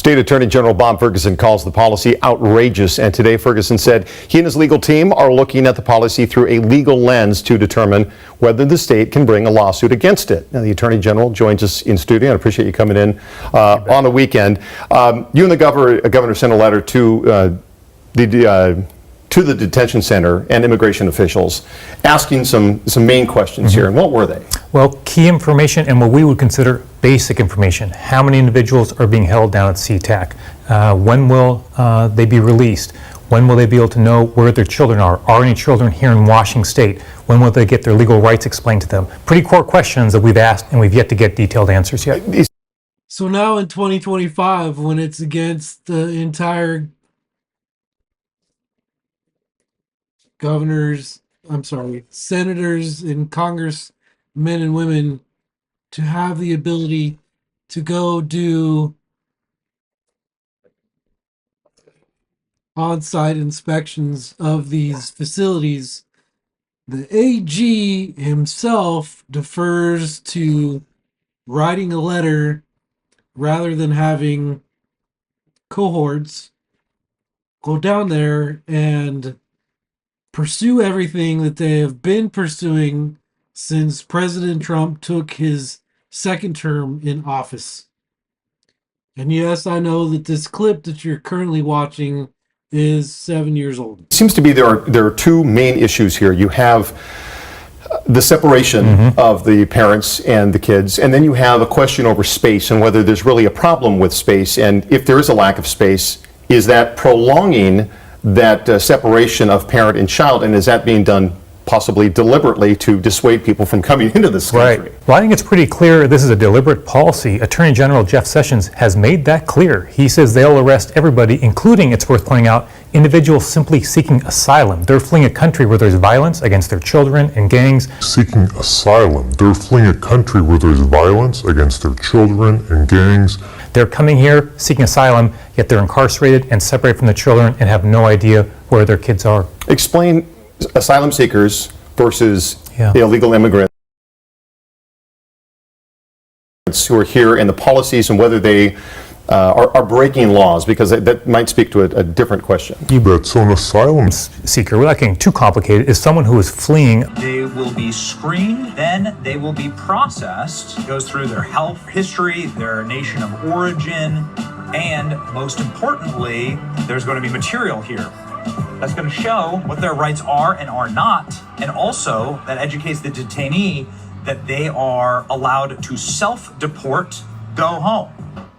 State Attorney General Bob Ferguson calls the policy outrageous, and today Ferguson said he and his legal team are looking at the policy through a legal lens to determine whether the state can bring a lawsuit against it. Now, the Attorney General joins us in studio. I appreciate you coming in on the weekend. You and the governor sent a letter to the detention center and immigration officials asking some main questions here, and what were they? Well, key information and what we would consider basic information. How many individuals are being held down at SeaTac? When will they be released? When will they be able to know where their children are? Are any children here in Washington State? When will they get their legal rights explained to them? Pretty core questions that we've asked, and we've yet to get detailed answers yet. So now in 2025, when it's against the entire senators and congressmen and women to have the ability to go do on-site inspections of these facilities, the AG himself defers to writing a letter rather than having cohorts go down there and pursue everything that they have been pursuing since President Trump took his second term in office. And yes, I know that this clip that you're currently watching is 7 years old. It seems to be there are two main issues here. You have the separation of the parents and the kids, and then you have a question over space and whether there's really a problem with space, and if there is a lack of space, is that prolonging that separation of parent and child, and is that being done possibly deliberately to dissuade people from coming into this country? Right. Well, I think it's pretty clear this is a deliberate policy. Attorney General Jeff Sessions has made that clear. He says they'll arrest everybody, including, it's worth pointing out, individuals simply seeking asylum. They're fleeing a country where there's violence against their children and gangs. Seeking asylum. They're fleeing a country where there's violence against their children and gangs. They're coming here seeking asylum, yet they're incarcerated and separated from the children and have no idea where their kids are. Explain asylum seekers versus illegal immigrants who are here and the policies and whether they are breaking laws, because that might speak to a different question. You bet. So an asylum seeker, without getting too complicated, is someone who is fleeing. They will be screened, then they will be processed. It goes through their health history, their nation of origin, and most importantly, there's going to be material here that's going to show what their rights are and are not, and also that educates the detainee that they are allowed to self-deport, go home.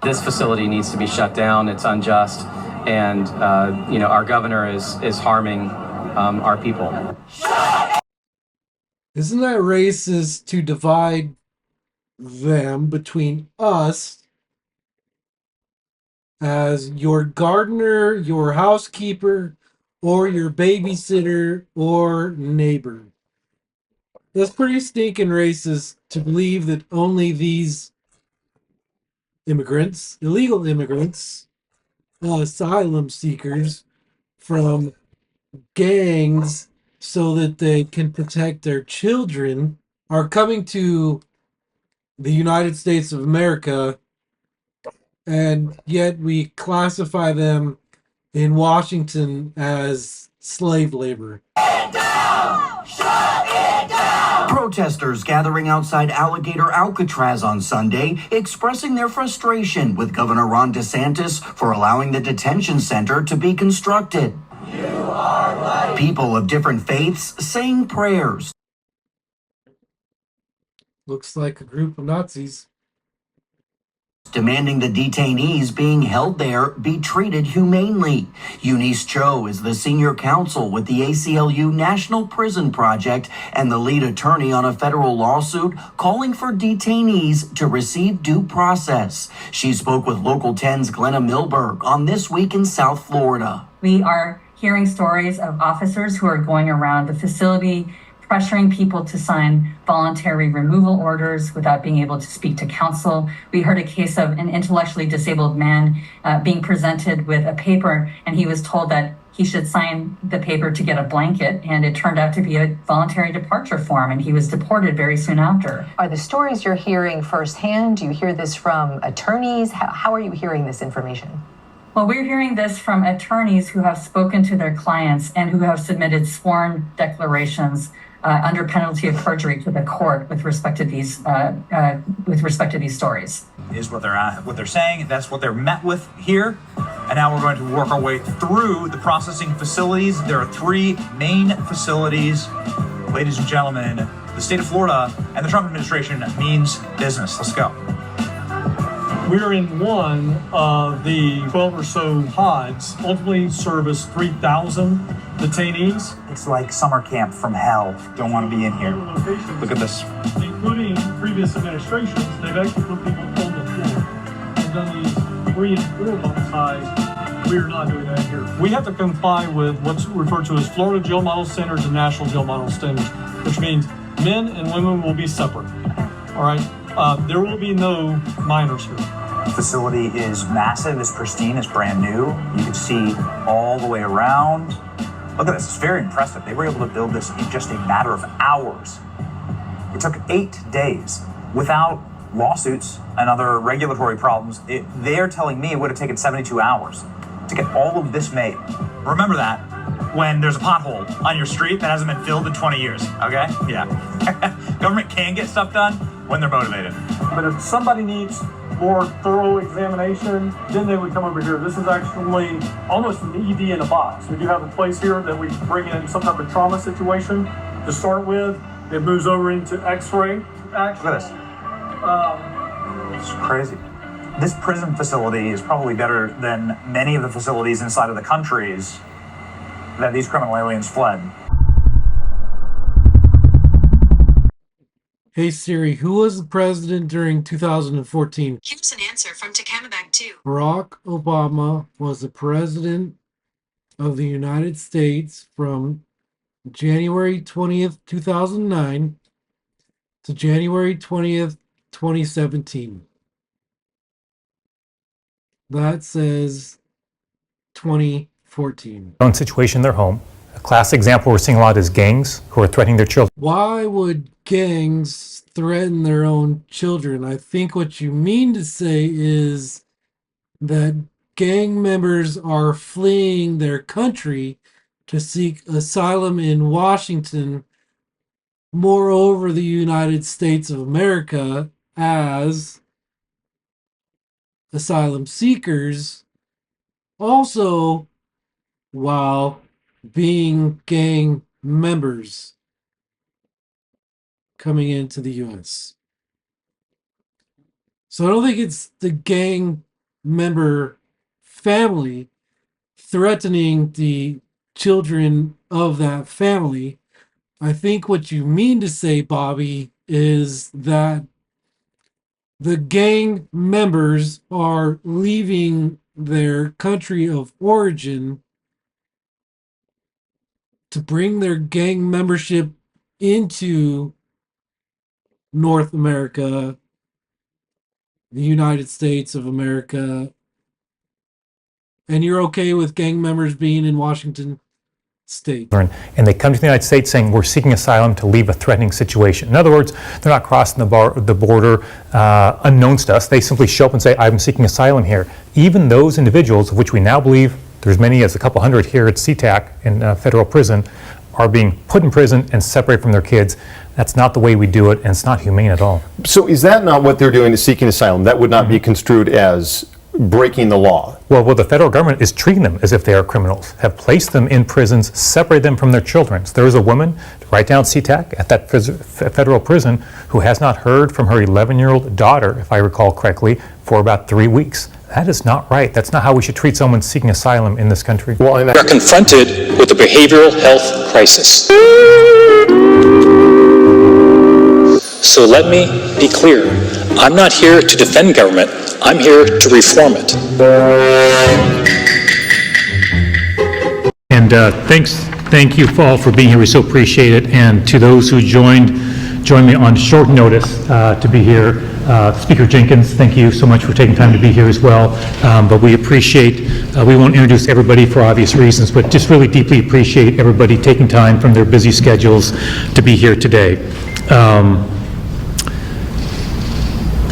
This facility needs to be shut down. It's unjust, and our governor is harming our people. Isn't that racist to divide them between us as your gardener, your housekeeper, or your babysitter or neighbor? That's pretty stinking racist to believe that only these immigrants, illegal immigrants, asylum seekers from gangs so that they can protect their children are coming to the United States of America, and yet we classify them in Washington as slave labor. Protesters gathering outside Alligator Alcatraz on Sunday, expressing their frustration with Governor Ron DeSantis for allowing the detention center to be constructed. You are right. People of different faiths saying prayers. Looks like a group of Nazis. Demanding the detainees being held there be treated humanely. Eunice Cho is the senior counsel with the ACLU National Prison Project and the lead attorney on a federal lawsuit calling for detainees to receive due process. She spoke with Local 10's Glenna Milberg on This Week in South Florida. We are hearing stories of officers who are going around the facility pressuring people to sign voluntary removal orders without being able to speak to counsel. We heard a case of an intellectually disabled man being presented with a paper, and he was told that he should sign the paper to get a blanket, and it turned out to be a voluntary departure form, and he was deported very soon after. Are the stories you're hearing firsthand? Do you hear this from attorneys? How are you hearing this information? Well, we're hearing this from attorneys who have spoken to their clients and who have submitted sworn declarations under penalty of perjury to the court with respect to these stories. Is what they're saying. That's what they're met with here. And now we're going to work our way through the processing facilities. There are 3 main facilities. Ladies and gentlemen, the state of Florida and the Trump administration means business. Let's go. We're in one of the 12 or so pods, ultimately service 3,000 detainees. It's like summer camp from hell. Don't want to be in here. Look at this. Including previous administrations, they've actually put people on the floor and done these 3 and 4 months high. We're not doing that here. We have to comply with what's referred to as Florida Jail Model Standards and National Jail Model Standards, which means men and women will be separate. All right? There will be no minors here. The facility is massive, it's pristine, it's brand new. You can see all the way around. Look at this, it's very impressive. They were able to build this in just a matter of hours. It took 8 days without lawsuits and other regulatory problems. They're telling me it would have taken 72 hours to get all of this made. Remember that when there's a pothole on your street that hasn't been filled in 20 years, okay? Yeah. Government can get stuff done when they're motivated. But if somebody needs more thorough examination, then they would come over here. This is actually almost an ED in a box. We do have a place here that we bring in some type of trauma situation to start with. It moves over into X-ray. Look at this. It's crazy. This prison facility is probably better than many of the facilities inside of the countries that these criminal aliens fled. Hey Siri, who was the president during 2014? Here's an answer from Takamabank 2. Barack Obama was the president of the United States from January 20th, 2009 to January 20th, 2017. That says 2014. Own situation in their home. A classic example we're seeing a lot is gangs who are threatening their children. Why would gangs threaten their own children? I think what you mean to say is that gang members are fleeing their country to seek asylum in Washington. Moreover, the United States of America, as asylum seekers, also while being gang members coming into the U.S. So I don't think it's the gang member family threatening the children of that family. I think what you mean to say, Bobby, is that the gang members are leaving their country of origin to bring their gang membership into North America, the United States of America, and you're okay with gang members being in Washington State. And they come to the United States saying, we're seeking asylum to leave a threatening situation. In other words, they're not crossing the border unknowns to us. They simply show up and say, I'm seeking asylum here. Even those individuals, of which we now believe there's many as a couple hundred here at SeaTac in federal prison, are being put in prison and separated from their kids. That's not the way we do it, and it's not humane at all. So is that not what they're doing, is seeking asylum? That would not be construed as breaking the law? Well, the federal government is treating them as if they are criminals, have placed them in prisons, separated them from their children. So there is a woman right down at SeaTac at that federal prison who has not heard from her 11-year-old daughter, if I recall correctly, for about 3 weeks. That is not right. That's not how we should treat someone seeking asylum in this country. We are confronted with a behavioral health crisis. So let me be clear. I'm not here to defend government. I'm here to reform it. And thanks Thank you all for being here. We so appreciate it. And to those who joined me on short notice to be here, Speaker Jenkins, thank you so much for taking time to be here as well. But we appreciate, we won't introduce everybody for obvious reasons, but just really deeply appreciate everybody taking time from their busy schedules to be here today.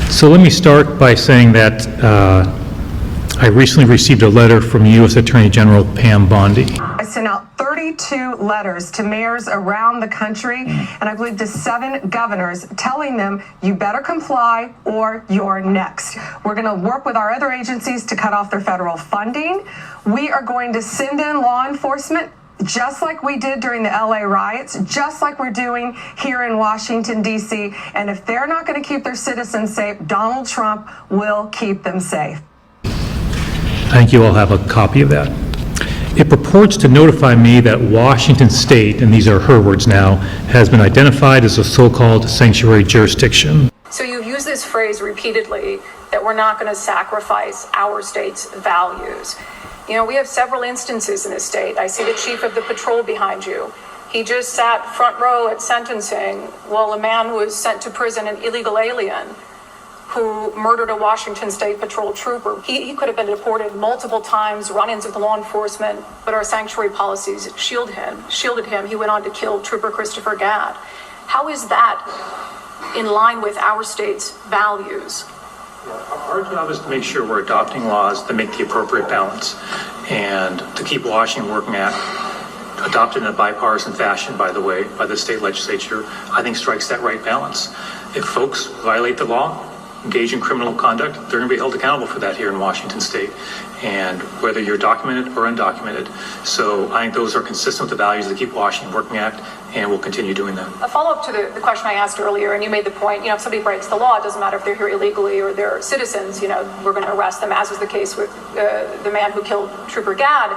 So let me start by saying that I recently received a letter from U.S. Attorney General Pam Bondi. I sent out 32 letters to mayors around the country, and I believe to 7 governors, telling them you better comply or you're next. We're going to work with our other agencies to cut off their federal funding. We are going to send in law enforcement, just like we did during the LA riots, just like we're doing here in Washington, D.C. And if they're not going to keep their citizens safe, Donald Trump will keep them safe. I think you all have a copy of that. It purports to notify me that Washington State, and these are her words now, has been identified as a so-called sanctuary jurisdiction. So you've used this phrase repeatedly, that we're not going to sacrifice our state's values. You know, we have several instances in this state. I see the chief of the patrol behind you. He just sat front row at sentencing while a man who was sent to prison, an illegal alien, who murdered a Washington State Patrol trooper. He could have been deported multiple times, run-ins with law enforcement, but our sanctuary policies shielded him. He went on to kill Trooper Christopher Gadd. How is that in line with our state's values? Our job is to make sure we're adopting laws that make the appropriate balance and to keep Washington Working Act adopted in a bipartisan fashion, by the way, by the state legislature, I think strikes that right balance. If folks violate the law, engage in criminal conduct, they're going to be held accountable for that here in Washington State, and whether you're documented or undocumented. So I think those are consistent with the values of the Keep Washington Working Act, and we'll continue doing that. A follow-up to the question I asked earlier, and you made the point, you know, if somebody breaks the law, it doesn't matter if they're here illegally or they're citizens, you know, we're going to arrest them, as was the case with the man who killed Trooper Gadd.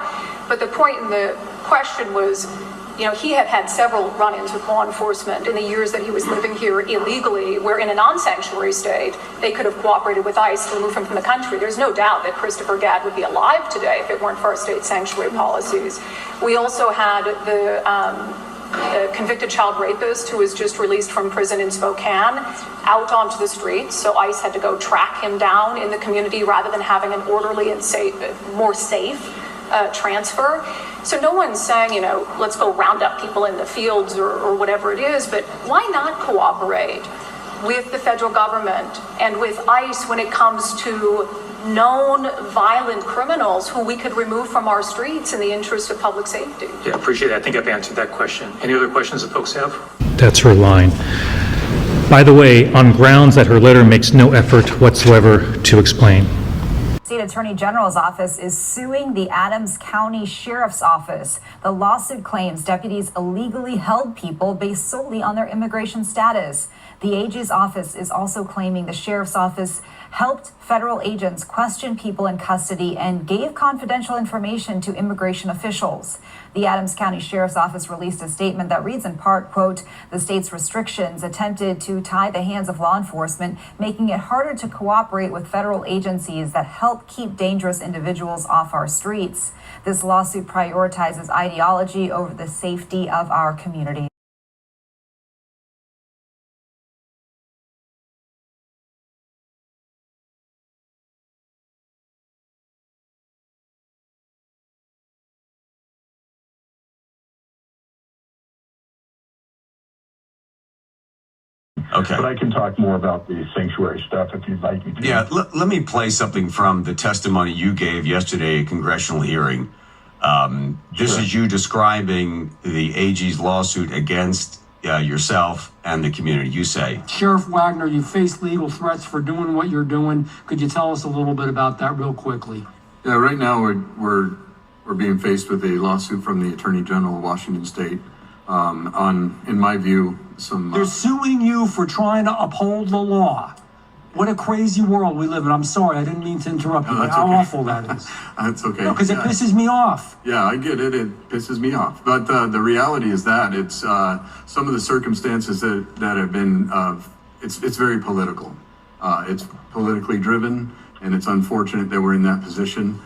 But the point in the question was, you know, he had had several run-ins with law enforcement in the years that he was living here illegally, where in a non-sanctuary state, they could have cooperated with ICE to remove him from the country. There's no doubt that Christopher Gadd would be alive today if it weren't for our state sanctuary policies. We also had the convicted child rapist who was just released from prison in Spokane out onto the streets, so ICE had to go track him down in the community rather than having an orderly and safe, more safe transfer. So no one's saying, you know, let's go round up people in the fields or whatever it is, but why not cooperate with the federal government and with ICE when it comes to known violent criminals who we could remove from our streets in the interest of public safety? Yeah, appreciate it. I think I've answered that question. Any other questions that folks have? That's her line. By the way, on grounds that her letter makes no effort whatsoever to explain. State Attorney General's office is suing the Adams County Sheriff's Office. The lawsuit claims deputies illegally held people based solely on their immigration status. The AG's office is also claiming the Sheriff's Office helped federal agents question people in custody and gave confidential information to immigration officials. The Adams County Sheriff's Office released a statement that reads in part, quote, the state's restrictions attempted to tie the hands of law enforcement, making it harder to cooperate with federal agencies that help keep dangerous individuals off our streets. This lawsuit prioritizes ideology over the safety of our community. Okay. But I can talk more about the sanctuary stuff if you'd like me to. Yeah, let me play something from the testimony you gave yesterday at a congressional hearing. This is you describing the AG's lawsuit against yourself and the community. You say, Sheriff Wagner, you face legal threats for doing what you're doing. Could you tell us a little bit about that real quickly? Yeah, right now we're being faced with a lawsuit from the Attorney General of Washington State on, in my view, some... They're suing you for trying to uphold the law. What a crazy world we live in. I'm sorry, I didn't mean to interrupt you. How okay. Awful that is. That's okay. No, because it pisses me off. Yeah, I get it. It pisses me off. But the reality is that it's some of the circumstances that have been, it's very political. It's politically driven, and it's unfortunate that we're in that position.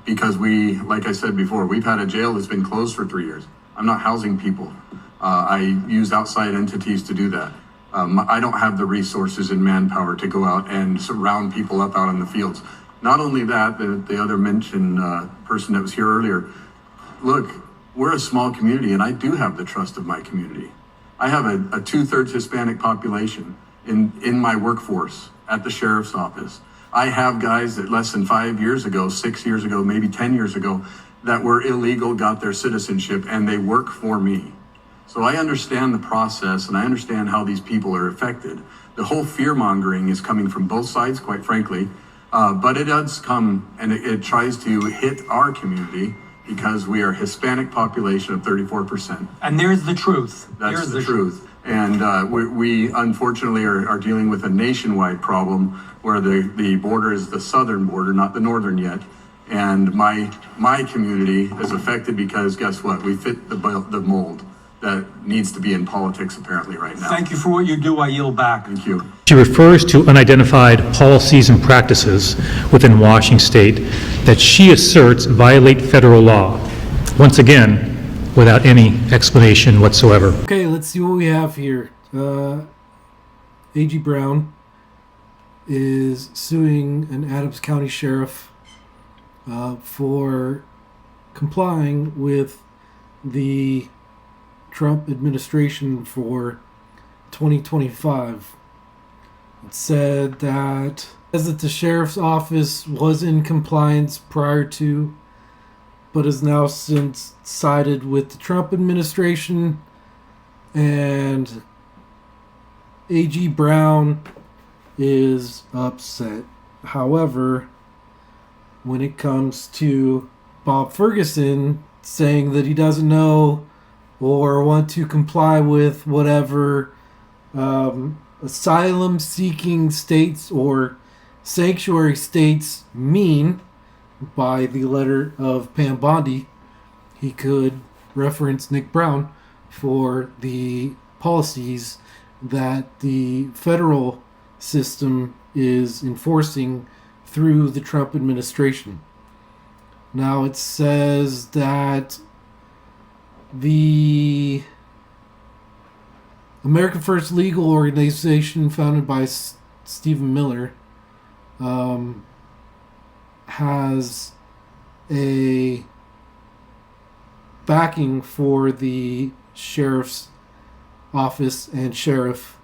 because like I said before, we've had a jail that's been closed for 3 years. I'm not housing people. I use outside entities to do that. I don't have the resources and manpower to go out and surround people up out in the fields. Not only that, the other mentioned person that was here earlier, look, we're a small community and I do have the trust of my community. I have a 2/3 Hispanic population in my workforce at the sheriff's office. I have guys that less than 5 years ago, 6 years ago, maybe 10 years ago, that were illegal, got their citizenship, and they work for me. So I understand the process and I understand how these people are affected. The whole fear mongering is coming from both sides, quite frankly, but it does come and it tries to hit our community because we are a Hispanic population of 34%. And there's the truth. That's the truth. And we unfortunately are dealing with a nationwide problem where the border is the southern border, not the northern yet. And my community is affected because guess what? We fit the mold that needs to be in politics apparently right now. Thank you for what you do. I yield back. Thank you. She refers to unidentified policies and practices within Washington state that she asserts violate federal law. Once again, without any explanation whatsoever. Okay, let's see what we have here. AG Brown is suing an Adams County sheriff for complying with the Trump administration for 2025. It said that the sheriff's office was in compliance prior to, but has now since sided with the Trump administration, and AG Brown is upset. However, when it comes to Bob Ferguson saying that he doesn't know or want to comply with whatever asylum-seeking states or sanctuary states mean by the letter of Pam Bondi, he could reference Nick Brown for the policies that the federal system is enforcing through the Trump administration. Now it says that the American First Legal Organization, founded by Stephen Miller, has a backing for the sheriff's office and sheriff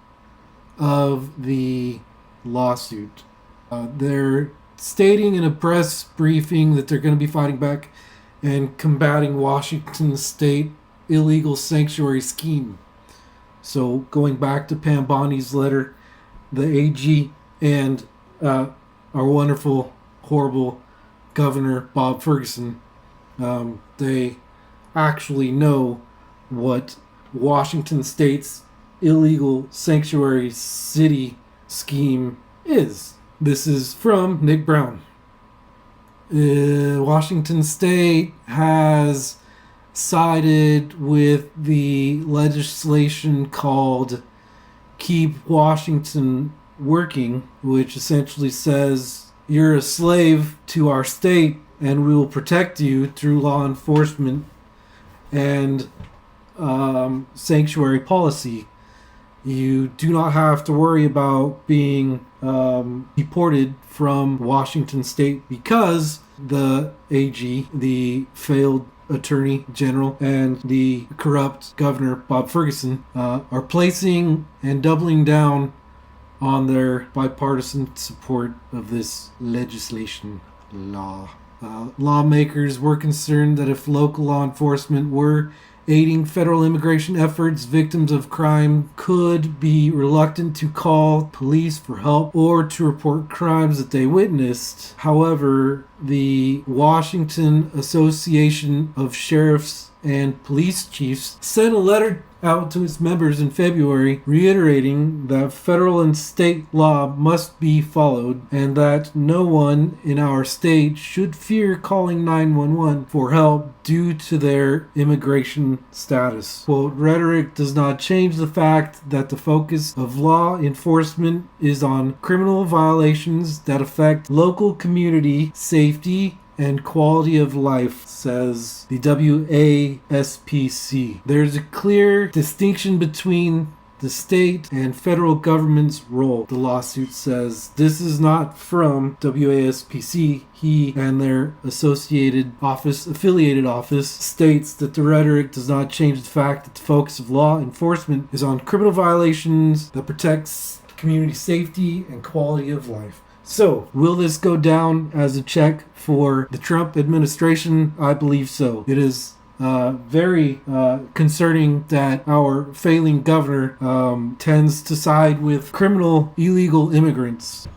of the lawsuit. They're stating in a press briefing that they're going to be fighting back and combating Washington state illegal sanctuary scheme. So going back to Pam Bondi's letter, the AG and our wonderful, horrible Governor Bob Ferguson, they actually know what Washington state's illegal sanctuary city scheme is. This is from Nick Brown. Washington state has sided with the legislation called Keep Washington Working, which essentially says you're a slave to our state and we will protect you through law enforcement and sanctuary policy. You do not have to worry about being deported from Washington state because the AG, the failed Attorney General, and the corrupt Governor Bob Ferguson are placing and doubling down on their bipartisan support of this legislation law. Lawmakers were concerned that if local law enforcement were aiding federal immigration efforts, victims of crime could be reluctant to call police for help or to report crimes that they witnessed. However, the Washington Association of Sheriffs and Police Chiefs sent a letter out to its members in February reiterating that federal and state law must be followed and that no one in our state should fear calling 911 for help due to their immigration status. Quote, rhetoric does not change the fact that the focus of law enforcement is on criminal violations that affect local community safety and quality of life, says the WASPC. There's a clear distinction between the state and federal government's role, the lawsuit says. This is not from WASPC. He and their affiliated office states that the rhetoric does not change the fact that the focus of law enforcement is on criminal violations that protects community safety and quality of life. So, will this go down as a check for the Trump administration? I believe so. It is very concerning that our failing governor tends to side with criminal illegal immigrants.